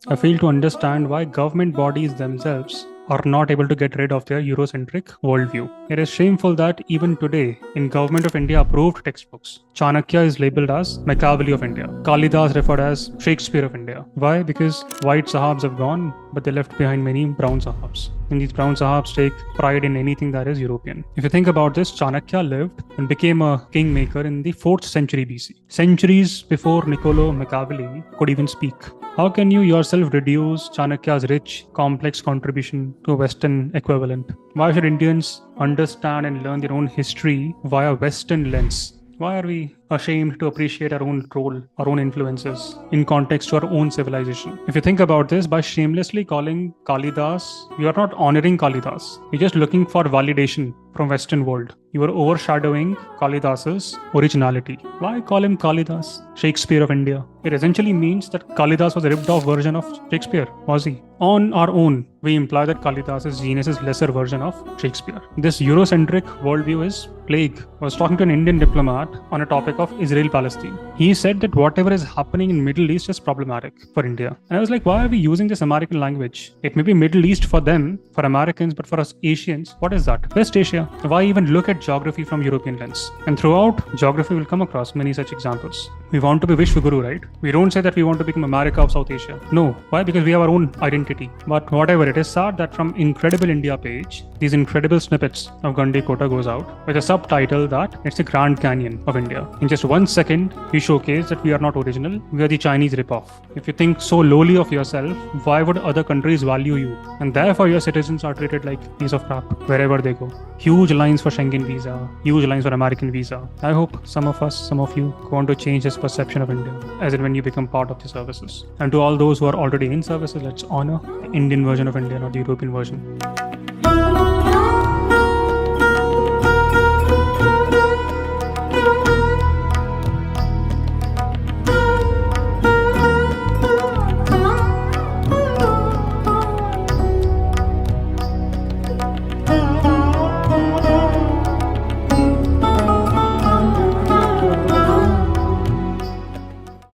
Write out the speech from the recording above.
I fail to understand why government bodies themselves are not able to get rid of their Eurocentric worldview. It is shameful that even today, in Government of India approved textbooks, Chanakya is labeled as Machiavelli of India, Kalidas referred as Shakespeare of India. Why? Because white Sahabs have gone, but they left behind many brown Sahabs. And these brown Sahabs take pride in anything that is European. If you think about this, Chanakya lived and became a kingmaker in the 4th century BC, centuries before Niccolo Machiavelli could even speak. How can you yourself reduce Chanakya's rich, complex contribution to a Western equivalent? Why should Indians understand and learn their own history via Western lens? Why are we ashamed to appreciate our own role, our own influences in context to our own civilization? If you think about this, by shamelessly calling Kalidas, you are not honoring Kalidas. You're just looking for validation from Western world. You are overshadowing Kalidas's originality. Why call him Kalidas, Shakespeare of India? It essentially means that Kalidas was a ripped off version of Shakespeare, was he? On our own, we imply that Kalidas's genius is lesser version of Shakespeare. This Eurocentric worldview is plague. I was talking to an Indian diplomat on a topic of Israel-Palestine. He said that whatever is happening in Middle East is problematic for India. And I was like, why are we using this American language? It may be Middle East for them, for Americans, but for us Asians, what is that? West Asia. Why even look at geography from European lens? And throughout, geography will come across many such examples. We want to be Vishwaguru, right? We don't say that we want to become America of South Asia. No. Why? Because we have our own identity. But whatever, it is sad that from Incredible India page, these incredible snippets of Gandhi Kota goes out with a subtitle that it's the Grand Canyon of India. In just 1 second, we showcase that we are not original, we are the Chinese ripoff. If you think so lowly of yourself, why would other countries value you? And therefore your citizens are treated like piece of crap wherever they go. Huge lines for Schengen visa, huge lines for American visa. I hope some of you want to change this perception of India, as in when you become part of the services. And to all those who are already in services, let's honor the Indian version of India, not the European version.